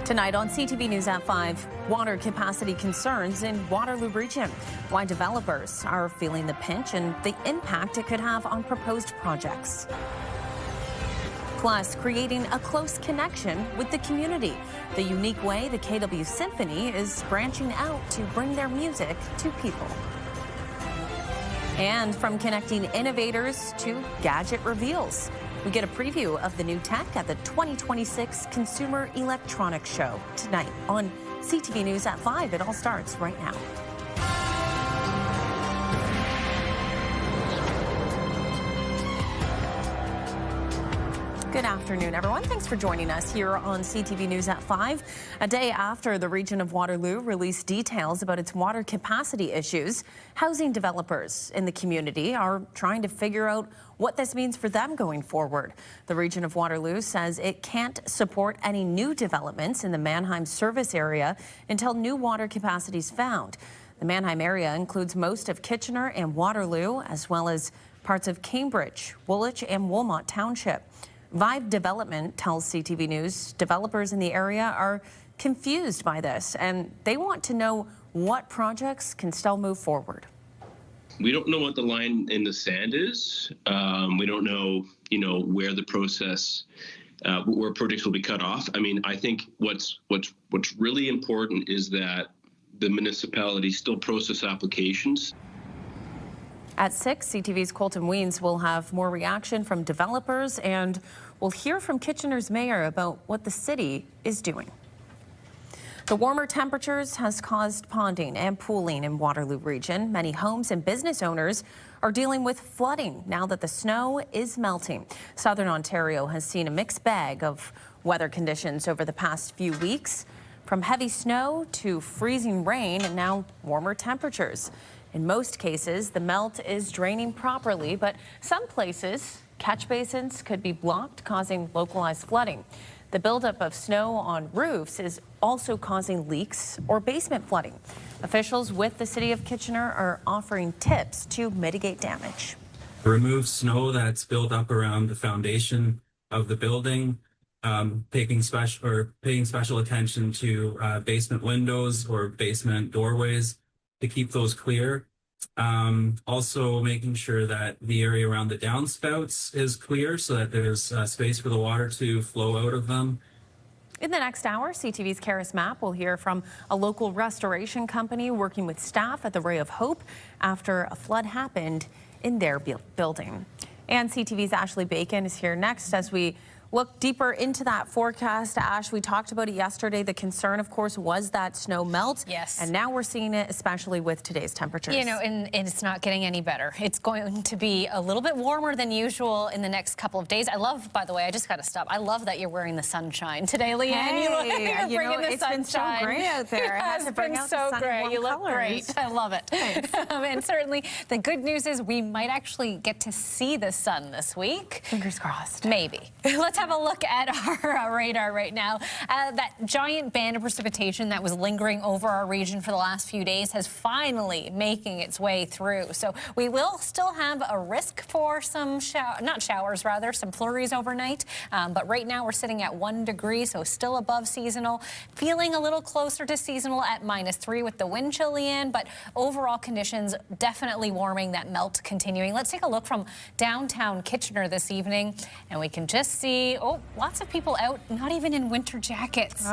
Tonight on CTV News at 5, water capacity concerns in Waterloo Region. Why developers are feeling the pinch and the impact it could have on proposed projects. Plus, creating a close connection with the community. The unique way the K-W Symphony is branching out to bring their music to people. And from connecting innovators to gadget reveals. We get a preview of the new tech at the 2026 Consumer Electronics Show tonight on CTV News at 5. It all starts right now. Good afternoon, everyone. Thanks for joining us here on CTV News at 5. A day after the region of Waterloo released details about its water capacity issues, housing developers in the community are trying to figure out what this means for them going forward. The region of Waterloo says it can't support any new developments in the Mannheim service area until new water capacity is found. The Mannheim area includes most of Kitchener and Waterloo, as well as parts of Cambridge, Woolwich, and Wilmot Township. Vive Development tells CTV News developers in the area are confused by this, and they want to know what projects can still move forward. We don't know what the line in the sand is. We don't know, where the process, where projects will be cut off. I mean, I think what's really important is that the municipalities still process applications. At 6, CTV's Colton Weens will have more reaction from developers, and we'll hear from Kitchener's mayor about what the city is doing. The warmer temperatures has caused ponding and pooling in Waterloo Region. Many homes and business owners are dealing with flooding now that the snow is melting. Southern Ontario has seen a mixed bag of weather conditions over the past few weeks, from heavy snow to freezing rain and now warmer temperatures. In most cases, the melt is draining properly, but some places, catch basins could be blocked, causing localized flooding. The buildup of snow on roofs is also causing leaks or basement flooding. Officials with the City of Kitchener are offering tips to mitigate damage. Remove snow that's built up around the foundation of the building, paying special attention to basement windows or basement doorways to keep those clear. Also making sure that the area around the downspouts is clear so that there's space for the water to flow out of them. In the next hour, CTV's Karis Mapp will hear from a local restoration company working with staff at the Ray of Hope after a flood happened in their building. And CTV's Ashley Bacon is here next as we look deeper into that forecast. Ash, we talked about it yesterday. The concern, of course, was that snow melt. Yes. And now we're seeing it, especially with today's temperatures. And it's not getting any better. It's going to be a little bit warmer than usual in the next couple of days. I love, by the way, I just got to stop. I love that you're wearing the sunshine today, Leanne. Hey, you're bringing the it's sunshine. been so great out there. It has been so great. You look great. I love it. And certainly the good news is we might actually get to see the sun this week. Fingers crossed. Maybe. Let's have a look at our radar right now. That giant band of precipitation that was lingering over our region for the last few days has finally making its way through. So we will still have a risk for some some flurries overnight. But right now we're sitting at 1 degree, so still above seasonal. Feeling a little closer to seasonal at -3 with the wind chill in, but overall conditions definitely warming, that melt continuing. Let's take a look from downtown Kitchener this evening, and we can just see, lots of people out, not even in winter jackets.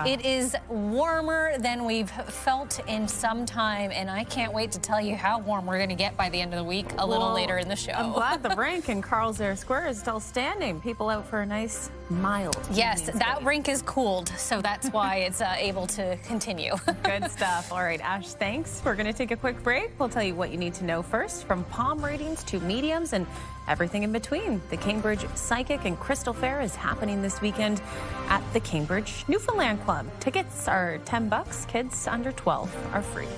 It is warmer than we've felt in some time, and I can't wait to tell you how warm we're going to get by the end of the week a little later in the show. I'm glad the rink in Carl's Air Square is still standing. People out for a nice, mild. Yes, that rink is cooled, so that's why it's able to continue. Good stuff. All right, Ash, thanks. We're going to take a quick break. We'll tell you what you need to know first, from palm readings to mediums and everything in between. The Cambridge Psychic and Crystal Fair is happening this weekend at the Cambridge Newfoundland Club. Tickets are $10. Kids under 12 are free.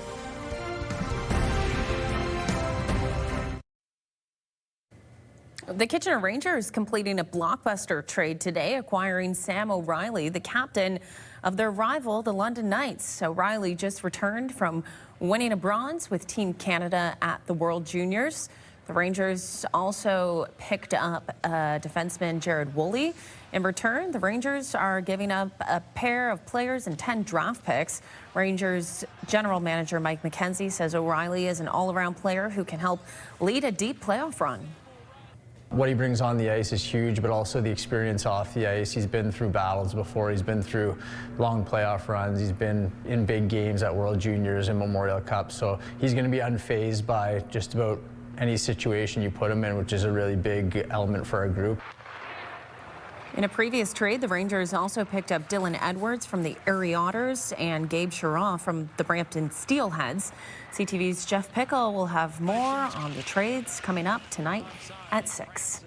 The Kitchener Rangers completing a blockbuster trade today, acquiring Sam O'Reilly, the captain of their rival, the London Knights. O'Reilly just returned from winning a bronze with Team Canada at the World Juniors. The Rangers also picked up defenseman Jared Woolley. In return, the Rangers are giving up a pair of players and 10 draft picks. Rangers general manager Mike McKenzie says O'Reilly is an all-around player who can help lead a deep playoff run. What he brings on the ice is huge, but also the experience off the ice. He's been through battles before. He's been through long playoff runs. He's been in big games at World Juniors and Memorial Cup. So he's going to be unfazed by just about any situation you put him in, which is a really big element for our group. In a previous trade, the Rangers also picked up Dylan Edwards from the Erie Otters and Gabe Shaw from the Brampton Steelheads. CTV's Jeff Pickle will have more on the trades coming up tonight at 6.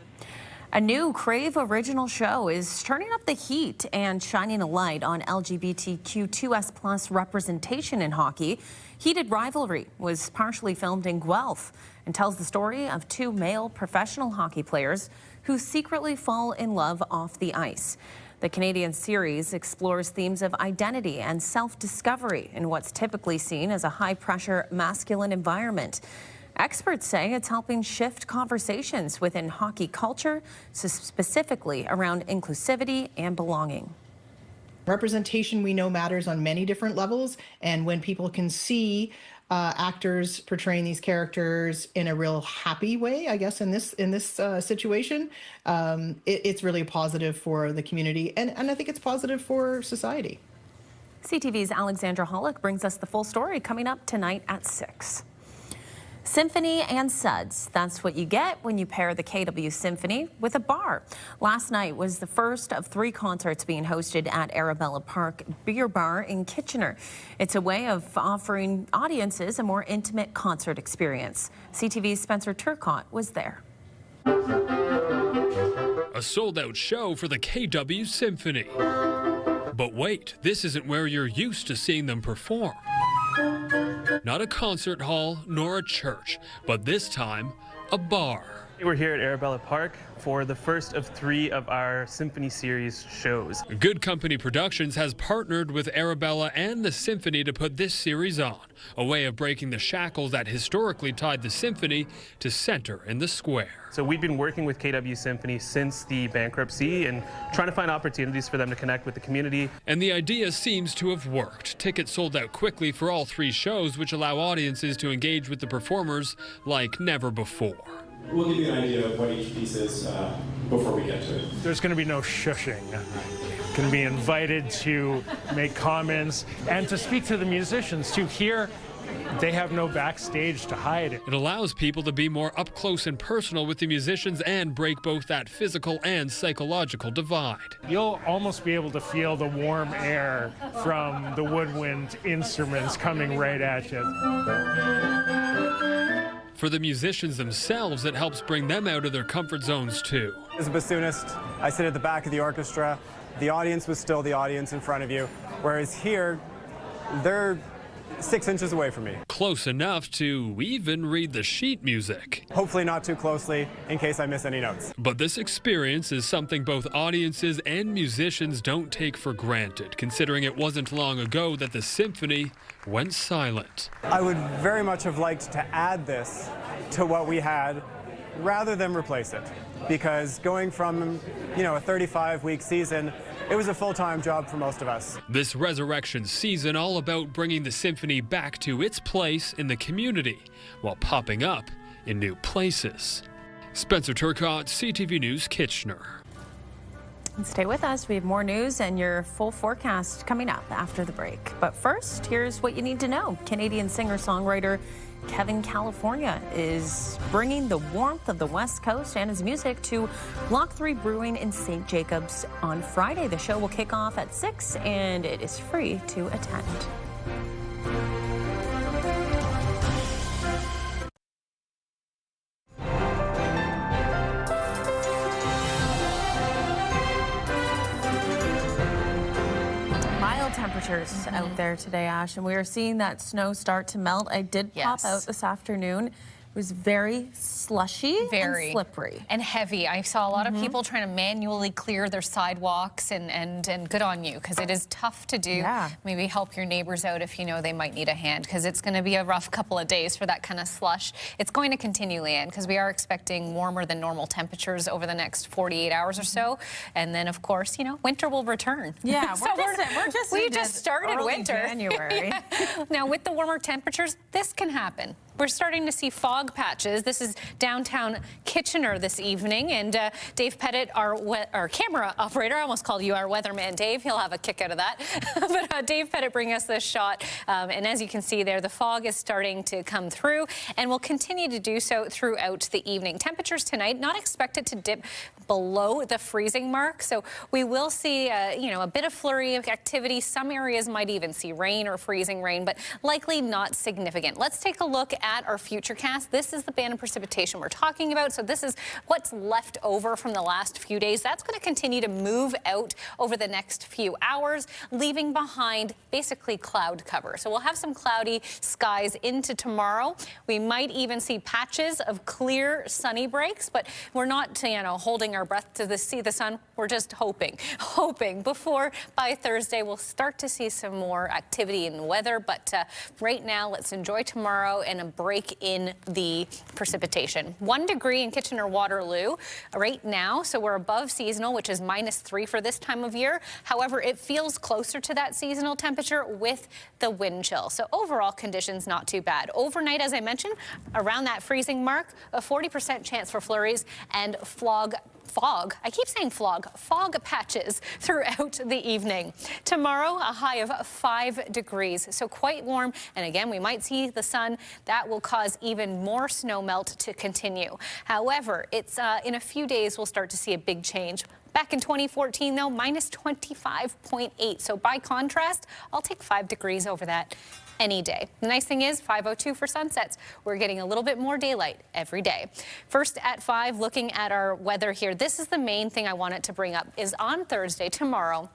A new Crave original show is turning up the heat and shining a light on LGBTQ2S+ representation in hockey. Heated Rivalry was partially filmed in Guelph and tells the story of two male professional hockey players who secretly fall in love off the ice. The Canadian series explores themes of identity and self-discovery in what's typically seen as a high-pressure masculine environment. Experts say it's helping shift conversations within hockey culture, specifically around inclusivity and belonging. Representation, we know, matters on many different levels, and when people can see actors portraying these characters in a real happy way, I guess in this situation, it's really positive for the community, and I think it's positive for society. CTV's Alexandra Hollick brings us the full story coming up tonight at 6. Symphony and suds. That's what you get when you pair the K-W Symphony with a bar. Last night was the first of 3 concerts being hosted at Arabella Park Beer Bar in Kitchener. It's a way of offering audiences a more intimate concert experience. CTV's Spencer Turcotte was there. A sold-out show for the K-W Symphony. But wait, this isn't where you're used to seeing them perform. Not a concert hall, nor a church, but this time, a bar. We're here at Arabella Park for the first of 3 of our Symphony Series shows. Good Company Productions has partnered with Arabella and the Symphony to put this series on, a way of breaking the shackles that historically tied the Symphony to center in the square. So we've been working with K-W Symphony since the bankruptcy and trying to find opportunities for them to connect with the community. And the idea seems to have worked. Tickets sold out quickly for all 3 shows, which allow audiences to engage with the performers like never before. We'll give you an idea of what each piece is before we get to it. There's going to be no shushing. Going to be invited to make comments and to speak to the musicians too. Here, they have no backstage to hide. It allows people to be more up close and personal with the musicians and break both that physical and psychological divide. You'll almost be able to feel the warm air from the woodwind instruments coming right at you. For the musicians themselves, it helps bring them out of their comfort zones too. As a bassoonist, I sit at the back of the orchestra. The audience was still the audience in front of you, whereas here, they're 6 inches away from me. Close enough to even read the sheet music. Hopefully not too closely in case I miss any notes. But this experience is something both audiences and musicians don't take for granted, considering it wasn't long ago that the symphony went silent. I would very much have liked to add this to what we had rather than replace it, because going from, a 35-week season, it was a full-time job for most of us. This resurrection season all about bringing the symphony back to its place in the community while popping up in new places. Spencer Turcotte, CTV News Kitchener. And stay with us. We have more news and your full forecast coming up after the break. But first, here's what you need to know. Canadian singer-songwriter Kevin California is bringing the warmth of the West Coast and his music to Block 3 Brewing in St. Jacobs on Friday. The show will kick off at 6 and it is free to attend. Temperatures out there today, Ash, and we are seeing that snow start to melt. I did pop out this afternoon It was very slushy and slippery. And heavy. I saw a lot of people trying to manually clear their sidewalks, and good on you, because it is tough to do. Yeah. Maybe help your neighbors out if you know they might need a hand, because it's going to be a rough couple of days for that kind of slush. It's going to continue, Leanne, because we are expecting warmer than normal temperatures over the next 48 hours or so. And then, of course, you know, winter will return. Yeah, So we just started early winter. January. Yeah. Now, with the warmer temperatures, this can happen. We're starting to see fog patches. This is downtown Kitchener this evening, and Dave Pettit, our camera operator, I almost called you our weatherman, Dave. He'll have a kick out of that. But Dave Pettit bring us this shot, and as you can see there, the fog is starting to come through, and will continue to do so throughout the evening. Temperatures tonight not expected to dip below the freezing mark, so we will see you know, a bit of flurry of activity. Some areas might even see rain or freezing rain, but likely not significant. Let's take a look at our futurecast. This is the band of precipitation we're talking about. So this is what's left over from the last few days. That's going to continue to move out over the next few hours, leaving behind basically cloud cover. So we'll have some cloudy skies into tomorrow. We might even see patches of clear sunny breaks, but we're not, you know, holding our breath to see the sun. We're just hoping before by Thursday we'll start to see some more activity in the weather. But right now, let's enjoy tomorrow and a break in the precipitation. 1 degree in Kitchener-Waterloo right now, so we're above seasonal, which is -3 for this time of year. However, it feels closer to that seasonal temperature with the wind chill. So overall conditions not too bad. Overnight, as I mentioned, around that freezing mark, a 40% chance for flurries and fog patches throughout the evening. Tomorrow, a high of 5 degrees, so quite warm. And again, we might see the sun. That will cause even more snow melt to continue. However, it's in a few days, we'll start to see a big change. Back in 2014, though, -25.8. So by contrast, I'll take 5 degrees over that any day. The nice thing is 5:02 for sunsets. We're getting a little bit more daylight every day. First at 5, looking at our weather here. This is the main thing I wanted to bring up, is on Thursday, tomorrow,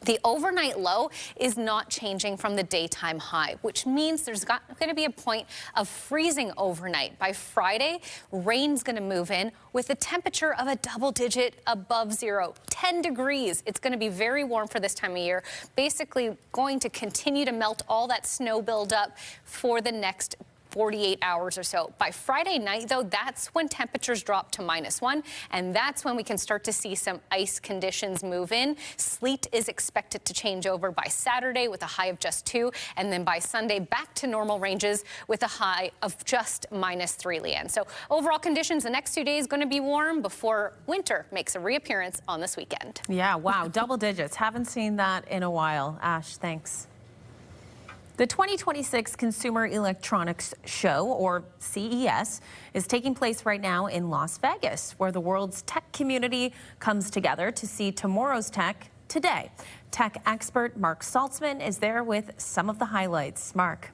the overnight low is not changing from the daytime high, which means there's going to be a point of freezing overnight. By Friday, rain's going to move in with a temperature of a double digit above zero, 10 degrees. It's going to be very warm for this time of year, basically going to continue to melt all that snow buildup for the next 48 hours or so. By Friday night, though, that's when temperatures drop to -1, and that's when we can start to see some ice conditions move in. Sleet is expected to change over by Saturday with a high of just 2, and then by Sunday, back to normal ranges with a high of just -3, Leanne. So overall conditions the next 2 days going to be warm before winter makes a reappearance on this weekend. Yeah, wow, double digits. Haven't seen that in a while. Ash, thanks. The 2026 Consumer Electronics Show, or CES, is taking place right now in Las Vegas, where the world's tech community comes together to see tomorrow's tech today. Tech expert Mark Saltzman is there with some of the highlights. Mark.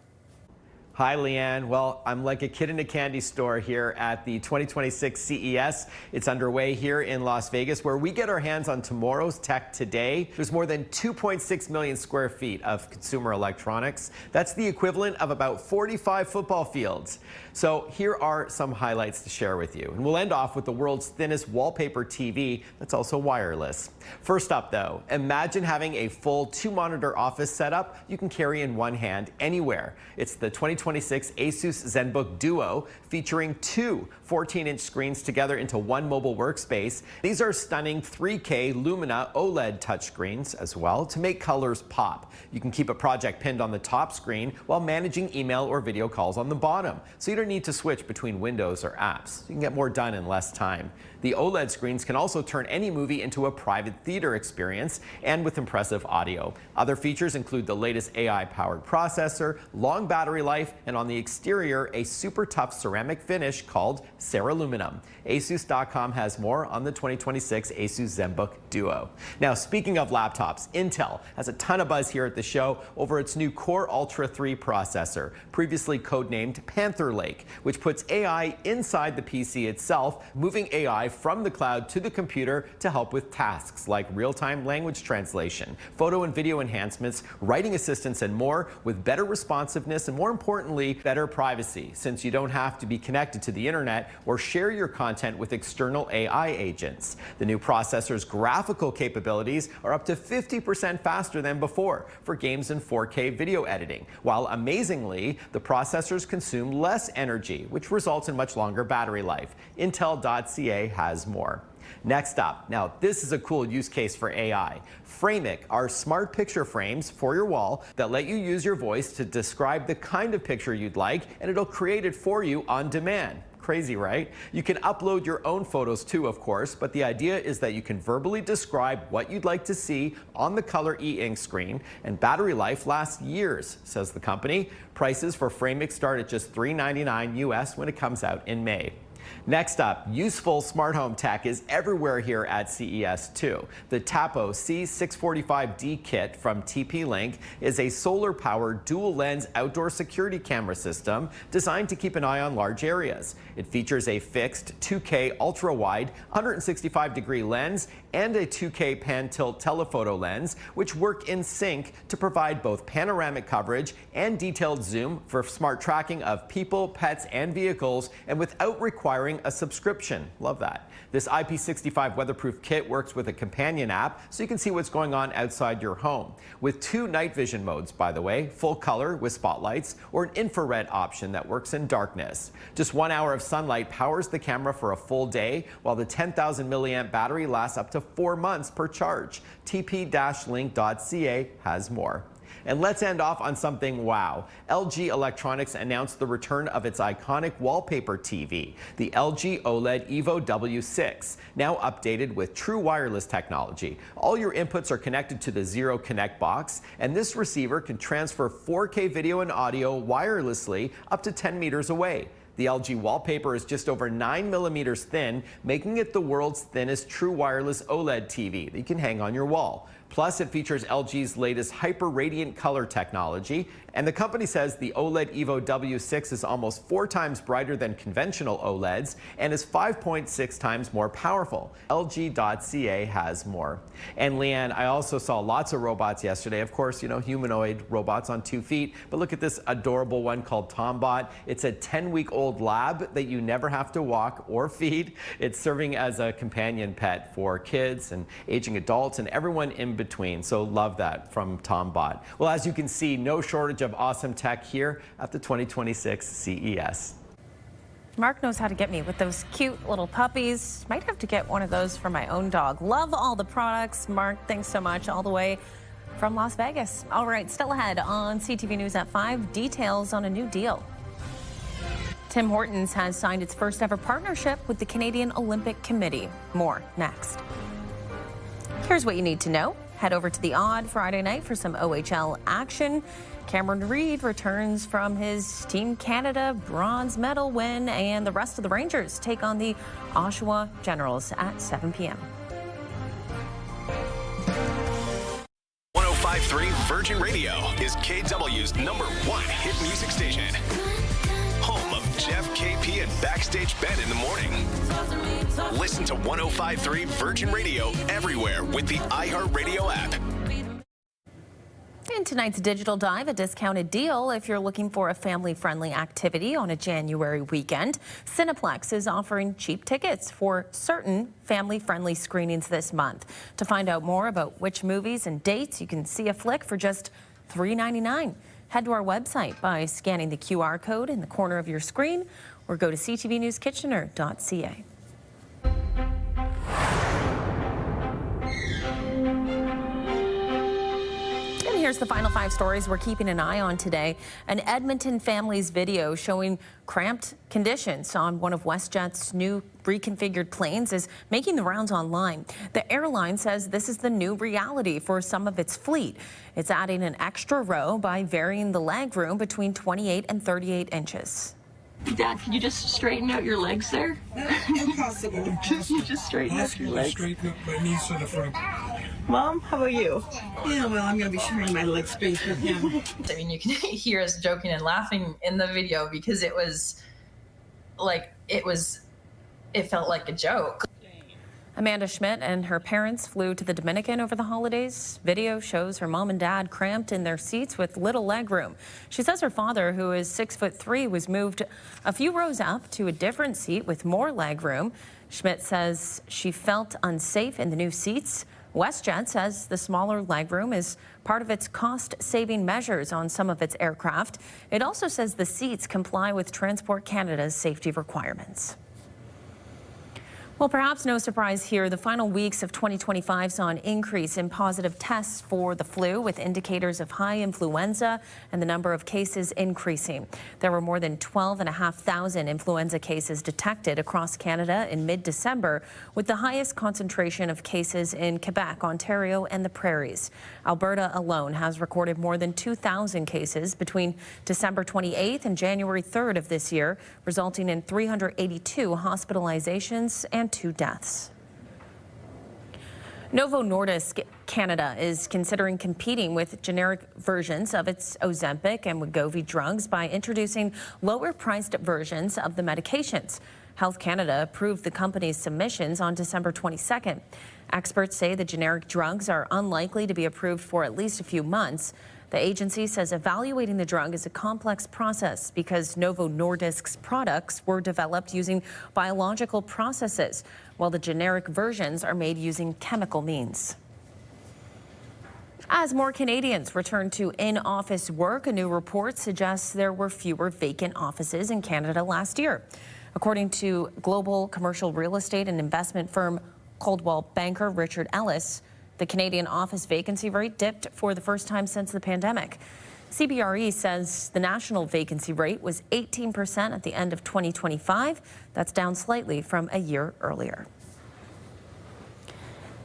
Hi, Leanne. Well, I'm like a kid in a candy store here at the 2026 CES. It's underway here in Las Vegas, where we get our hands on tomorrow's tech today. There's more than 2.6 million square feet of consumer electronics. That's the equivalent of about 45 football fields. So here are some highlights to share with you. And we'll end off with the world's thinnest wallpaper TV that's also wireless. First up, though, imagine having a full 2-monitor office setup you can carry in one hand anywhere. It's the 2026 Asus ZenBook Duo, featuring 2 14-inch screens together into one mobile workspace. These are stunning 3K Lumina OLED touchscreens as well to make colors pop. You can keep a project pinned on the top screen while managing email or video calls on the bottom, so you don't need to switch between windows or apps. You can get more done in less time. The OLED screens can also turn any movie into a private theater experience, and with impressive audio. Other features include the latest AI-powered processor, long battery life, and on the exterior, a super tough ceramic finish called Ceraluminum. Asus.com has more on the 2026 Asus ZenBook Duo. Now, speaking of laptops, Intel has a ton of buzz here at the show over its new Core Ultra 3 processor, previously codenamed Panther Lake, which puts AI inside the PC itself, moving AI from the cloud to the computer to help with tasks like real-time language translation, photo and video enhancements, writing assistance, and more, with better responsiveness and, more importantly, importantly, better privacy, since you don't have to be connected to the internet or share your content with external AI agents. The new processor's graphical capabilities are up to 50% faster than before for games and 4K video editing, while amazingly, the processors consume less energy, which results in much longer battery life. Intel.ca has more. Next up, now this is a cool use case for AI. Framic are smart picture frames for your wall that let you use your voice to describe the kind of picture you'd like, and it'll create it for you on demand. Crazy, right? You can upload your own photos too, of course, but the idea is that you can verbally describe what you'd like to see on the color e-ink screen, and battery life lasts years, says the company. Prices for Framic start at just $3.99 US when it comes out in May. Next up, useful smart home tech is everywhere here at CES too. The Tapo C645D kit from TP-Link is a solar-powered dual-lens outdoor security camera system designed to keep an eye on large areas. It features a fixed 2K ultra-wide 165-degree lens and a 2K pan-tilt telephoto lens, which work in sync to provide both panoramic coverage and detailed zoom for smart tracking of people, pets, and vehicles, and without requiring a subscription. Love that. This IP65 weatherproof kit works with a companion app so you can see what's going on outside your home. With 2 night vision modes, by the way, full color with spotlights or an infrared option that works in darkness. Just 1 hour of sunlight powers the camera for a full day, while the 10,000 milliamp battery lasts up to 4 months per charge. TP-Link.ca has more. And let's end off on something wow. LG Electronics announced the return of its iconic wallpaper TV, the LG OLED Evo W6, now updated with true wireless technology. All your inputs are connected to the Zero Connect box, and this receiver can transfer 4K video and audio wirelessly up to 10 meters away. The LG wallpaper is just over 9 millimeters thin, making it the world's thinnest true wireless OLED TV that you can hang on your wall. Plus, it features LG's latest hyper-radiant color technology, and the company says the OLED Evo W6 is almost 4 times brighter than conventional OLEDs and is 5.6 times more powerful. LG.ca has more. And Leanne, I also saw lots of robots yesterday. Of course, you know, humanoid robots on 2 feet, but look at this adorable one called Tombot. It's a 10-week-old lab that you never have to walk or feed. It's serving as a companion pet for kids and aging adults and everyone in between. So love that from Tombot. Well, as you can see, no shortage of awesome tech here at the 2026 CES. Mark knows how to get me with those cute little puppies. Might have to get one of those for my own dog. Love all the products. Mark, thanks so much, all the way from Las Vegas. All right, still ahead on CTV News at 5, details on a new deal. Tim Hortons has signed its first ever partnership with the Canadian Olympic Committee. More next. Here's what you need to know. Head over to the Odd Friday night for some OHL action. Cameron Reid returns from his Team Canada bronze medal win, and the rest of the Rangers take on the Oshawa Generals at 7 p.m. 105.3 Virgin Radio is KW's #1 hit music station. Home of Jeff, KP, and Backstage Ben in the morning. Listen to 105.3 Virgin Radio everywhere with the iHeartRadio app. In tonight's Digital Dive, a discounted deal if you're looking for a family-friendly activity on a January weekend. Cineplex is offering cheap tickets for certain family-friendly screenings this month. To find out more about which movies and dates, you can see a flick for just $3.99. Head to our website by scanning the QR code in the corner of your screen or go to ctvnewskitchener.ca. And here's the final 5 stories we're keeping an eye on today. An Edmonton family's video showing cramped conditions on one of WestJet's new reconfigured planes is making the rounds online. The airline says this is the new reality for some of its fleet. It's adding an extra row by varying the leg room between 28 and 38 inches. Dad, can you just straighten out your legs there? Impossible. You just straighten out your legs. Straighten up my knees to the front. Mom, how about you? Yeah, well, I'm going to be sharing my leg space with him. I mean, you can hear us joking and laughing in the video because it was like, it felt like a joke. Amanda Schmidt and her parents flew to the Dominican over the holidays. Video shows her mom and dad cramped in their seats with little leg room. She says her father, who is 6'3", was moved a few rows up to a different seat with more leg room. Schmidt says she felt unsafe in the new seats. WestJet says the smaller legroom is part of its cost-saving measures on some of its aircraft. It also says the seats comply with Transport Canada's safety requirements. Well, perhaps no surprise here, the final weeks of 2025 saw an increase in positive tests for the flu, with indicators of high influenza and the number of cases increasing. There were more than 12,500 influenza cases detected across Canada in mid-December, with the highest concentration of cases in Quebec, Ontario, and the Prairies. Alberta alone has recorded more than 2,000 cases between December 28th and January 3rd of this year, resulting in 382 hospitalizations and 2 deaths. Novo Nordisk Canada is considering competing with generic versions of its Ozempic and Wegovy drugs by introducing lower-priced versions of the medications. Health Canada approved the company's submissions on December 22nd. Experts say the generic drugs are unlikely to be approved for at least a few months. The agency says evaluating the drug is a complex process because Novo Nordisk's products were developed using biological processes, while the generic versions are made using chemical means. As more Canadians return to in-office work, a new report suggests there were fewer vacant offices in Canada last year. According to global commercial real estate and investment firm Coldwell Banker Richard Ellis, the Canadian office vacancy rate dipped for the first time since the pandemic. CBRE says the national vacancy rate was 18% at the end of 2025. That's down slightly from a year earlier.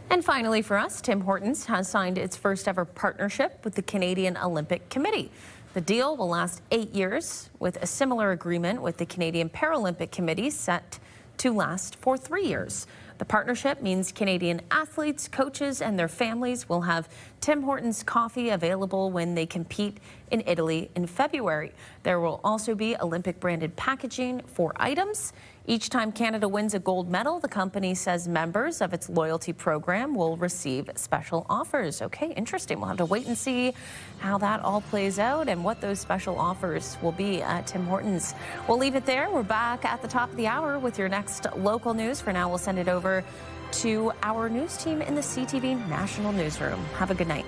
And finally for us, Tim Hortons has signed its first ever partnership with the Canadian Olympic Committee. The deal will last 8 years, with a similar agreement with the Canadian Paralympic Committee set to last for 3 years. The partnership means Canadian athletes, coaches, and their families will have Tim Hortons coffee available when they compete in Italy in February. There will also be Olympic-branded packaging for items. Each time Canada wins a gold medal, the company says members of its loyalty program will receive special offers. Okay, interesting. We'll have to wait and see how that all plays out and what those special offers will be at Tim Hortons. We'll leave it there. We're back at the top of the hour with your next local news. For now, we'll send it over to our news team in the CTV National Newsroom. Have a good night.